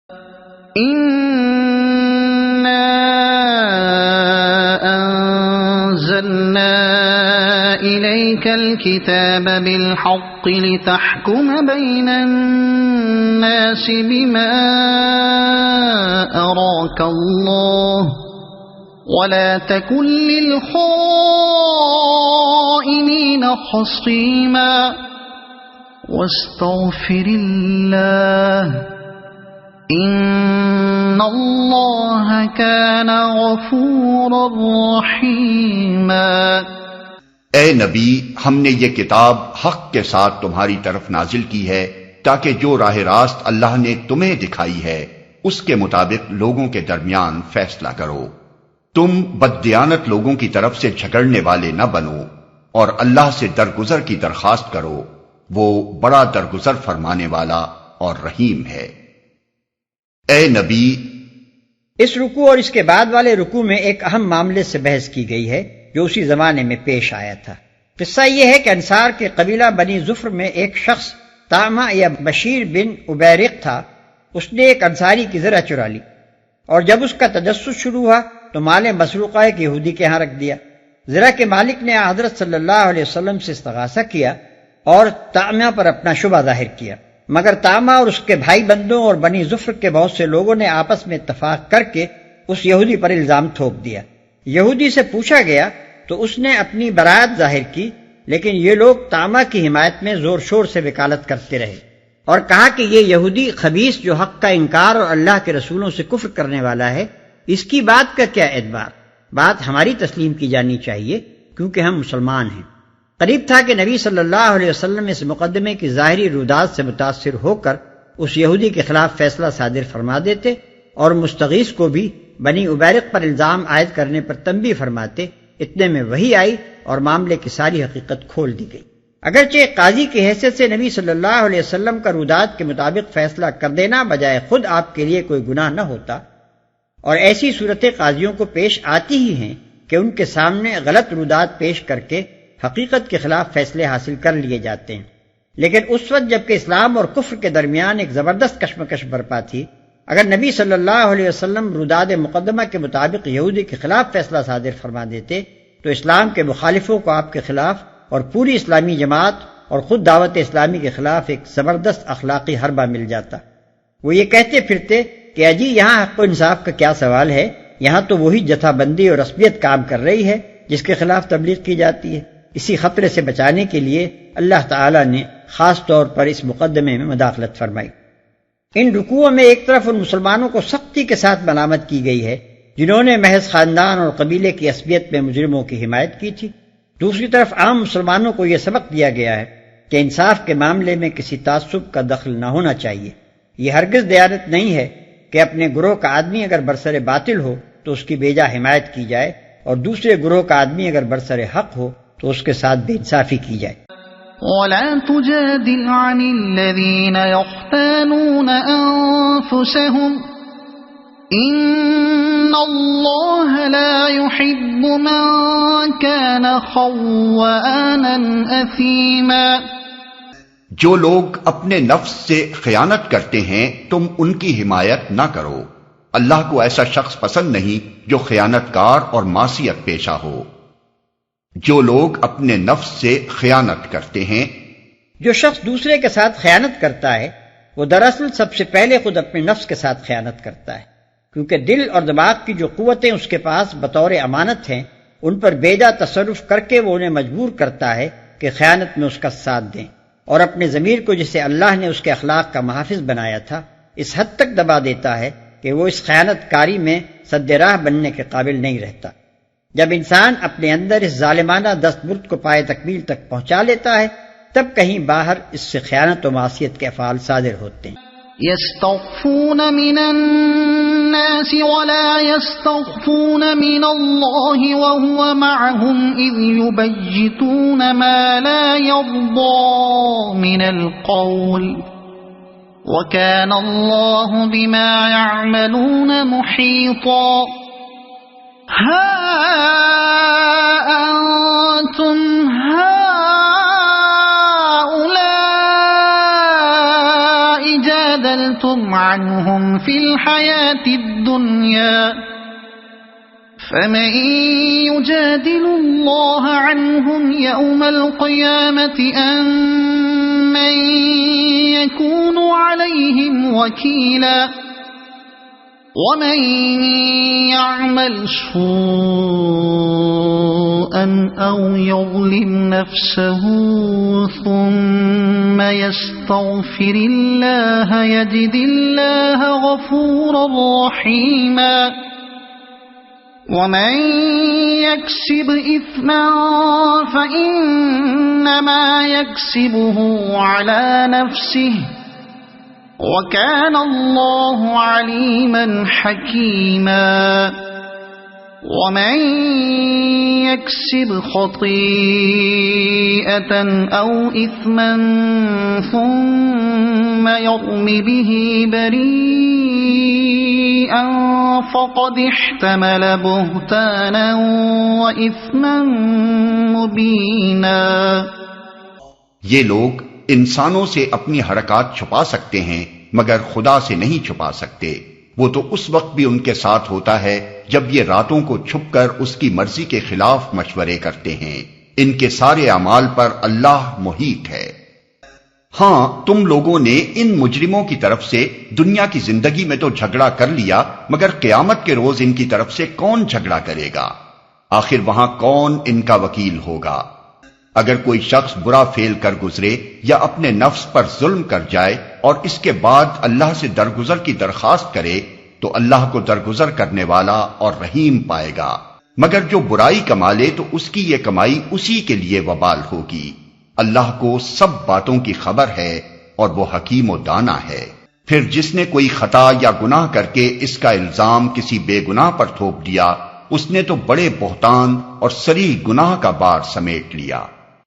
إنا أنزلنا إليك الكتاب بالحق لتحكم بين الناس بما أراك الله ولا تكن للخائنين خصيما واستغفر الله ان اللہ کان غفورا رحیما۔ اے نبی، ہم نے یہ کتاب حق کے ساتھ تمہاری طرف نازل کی ہے تاکہ جو راہ راست اللہ نے تمہیں دکھائی ہے اس کے مطابق لوگوں کے درمیان فیصلہ کرو۔ تم بددیانت لوگوں کی طرف سے جھگڑنے والے نہ بنو اور اللہ سے درگزر کی درخواست کرو، وہ بڑا درگزر فرمانے والا اور رحیم ہے۔ اے نبی، اس رکوع اور اس کے بعد والے رکوع میں ایک اہم معاملے سے بحث کی گئی ہے جو اسی زمانے میں پیش آیا تھا۔ قصہ یہ ہے کہ انصار کے قبیلہ بنی ظفر میں ایک شخص طعمہ یا بشیر بن عبیرق تھا۔ اس نے ایک انصاری کی زرہ چرا لی اور جب اس کا تجسس شروع ہوا تو مال مسروقہ ایک یہودی کے ہاں رکھ دیا۔ زرہ کے مالک نے حضرت صلی اللہ علیہ وسلم سے استغاثہ کیا اور طعمہ پر اپنا شبہ ظاہر کیا، مگر طعمہ اور اس کے بھائی بندوں اور بنی ظفر کے بہت سے لوگوں نے آپس میں اتفاق کر کے اس یہودی پر الزام تھوپ دیا۔ یہودی سے پوچھا گیا تو اس نے اپنی براءت ظاہر کی، لیکن یہ لوگ طعمہ کی حمایت میں زور شور سے وکالت کرتے رہے اور کہا کہ یہ یہودی خبیث جو حق کا انکار اور اللہ کے رسولوں سے کفر کرنے والا ہے، اس کی بات کا کیا اعتبار؟ بات ہماری تسلیم کی جانی چاہیے کیونکہ ہم مسلمان ہیں۔ قریب تھا کہ نبی صلی اللہ علیہ وسلم اس مقدمے کی ظاہری رودات سے متاثر ہو کر اس یہودی کے خلاف فیصلہ صادر فرما دیتے اور مستغیث کو بھی بنی عبیرق پر الزام عائد کرنے پر تنبیہ فرماتے۔ اتنے میں وحی آئی اور معاملے کی ساری حقیقت کھول دی گئی۔ اگرچہ قاضی کی حیثیت سے نبی صلی اللہ علیہ وسلم کا رودات کے مطابق فیصلہ کر دینا بجائے خود آپ کے لیے کوئی گناہ نہ ہوتا، اور ایسی صورتیں قاضیوں کو پیش آتی ہی ہیں کہ ان کے سامنے غلط رودات پیش کر کے حقیقت کے خلاف فیصلے حاصل کر لیے جاتے ہیں۔ لیکن اس وقت جبکہ اسلام اور کفر کے درمیان ایک زبردست کشمکش برپا تھی، اگر نبی صلی اللہ علیہ وسلم روداد مقدمہ کے مطابق یہودی کے خلاف فیصلہ صادر فرما دیتے تو اسلام کے مخالفوں کو آپ کے خلاف اور پوری اسلامی جماعت اور خود دعوت اسلامی کے خلاف ایک زبردست اخلاقی حربہ مل جاتا۔ وہ یہ کہتے پھرتے کہ اجی یہاں حق و انصاف کا کیا سوال ہے، یہاں تو وہی جتھا بندی اور عصبیت کام کر رہی ہے جس کے خلاف تبلیغ کی جاتی ہے۔ اسی خطرے سے بچانے کے لیے اللہ تعالی نے خاص طور پر اس مقدمے میں مداخلت فرمائی۔ ان رکوعوں میں ایک طرف ان مسلمانوں کو سختی کے ساتھ ملامت کی گئی ہے جنہوں نے محض خاندان اور قبیلے کی عصبیت میں مجرموں کی حمایت کی تھی، دوسری طرف عام مسلمانوں کو یہ سبق دیا گیا ہے کہ انصاف کے معاملے میں کسی تعصب کا دخل نہ ہونا چاہیے۔ یہ ہرگز دیانت نہیں ہے کہ اپنے گروہ کا آدمی اگر برسر باطل ہو تو اس کی بیجا حمایت کی جائے اور دوسرے گروہ کا آدمی اگر برسر حق ہو تو اس کے ساتھ بے انصافی کی جائے۔ وَلَا تُجَادِلْ عَنِ الَّذِينَ يَخْتَانُونَ أَنفُسَهُمْ إِنَّ اللَّهَ لَا يُحِبُّ مَن كَانَ خَوَّانًا أَثِيمًا۔ جو لوگ اپنے نفس سے خیانت کرتے ہیں تم ان کی حمایت نہ کرو، اللہ کو ایسا شخص پسند نہیں جو خیانت کار اور معصیت پیشہ ہو۔ جو لوگ اپنے نفس سے خیانت کرتے ہیں، جو شخص دوسرے کے ساتھ خیانت کرتا ہے وہ دراصل سب سے پہلے خود اپنے نفس کے ساتھ خیانت کرتا ہے، کیونکہ دل اور دماغ کی جو قوتیں اس کے پاس بطور امانت ہیں ان پر بیجا تصرف کر کے وہ انہیں مجبور کرتا ہے کہ خیانت میں اس کا ساتھ دیں، اور اپنے ضمیر کو جسے اللہ نے اس کے اخلاق کا محافظ بنایا تھا اس حد تک دبا دیتا ہے کہ وہ اس خیانت کاری میں سد راہ بننے کے قابل نہیں رہتا۔ جب انسان اپنے اندر اس ظالمانہ دستبرد کو پائے تکمیل تک پہنچا لیتا ہے تب کہیں باہر اس سے خیانت و معصیت کے افعال صادر ہوتے ہیں۔ يستخفون من الناس ولا يستخفون من الله وهو معهم إذ يبيتون ما لا يرضى من القول وكان الله بما يعملون محيطا۔ ها أنتم هؤلاء جادلتم عنهم في الحياة الدنيا فمن يجادل الله عنهم يوم القيامة أم من يكون عليهم وكيلا ومن يعمل سوءا أو يظلم نفسه ثم يستغفر الله يجد الله غفورا رحيما ومن يكسب إثما فإنما يكسبه على نفسه وكان الله عليما حكيما ومن يكسب خطيئة أو إثما ثم يرم به بريئا فقد احتمل بهتانا وإثما مبينا. یہ لوگ انسانوں سے اپنی حرکات چھپا سکتے ہیں مگر خدا سے نہیں چھپا سکتے. وہ تو اس وقت بھی ان کے ساتھ ہوتا ہے جب یہ راتوں کو چھپ کر اس کی مرضی کے خلاف مشورے کرتے ہیں. ان کے سارے اعمال پر اللہ محیط ہے. ہاں تم لوگوں نے ان مجرموں کی طرف سے دنیا کی زندگی میں تو جھگڑا کر لیا مگر قیامت کے روز ان کی طرف سے کون جھگڑا کرے گا؟ آخر وہاں کون ان کا وکیل ہوگا؟ اگر کوئی شخص برا فعل کر گزرے یا اپنے نفس پر ظلم کر جائے اور اس کے بعد اللہ سے درگزر کی درخواست کرے تو اللہ کو درگزر کرنے والا اور رحیم پائے گا. مگر جو برائی کما لے تو اس کی یہ کمائی اسی کے لیے وبال ہوگی. اللہ کو سب باتوں کی خبر ہے اور وہ حکیم و دانا ہے. پھر جس نے کوئی خطا یا گناہ کر کے اس کا الزام کسی بے گناہ پر تھوپ دیا اس نے تو بڑے بہتان اور صریح گناہ کا بار سمیٹ لیا.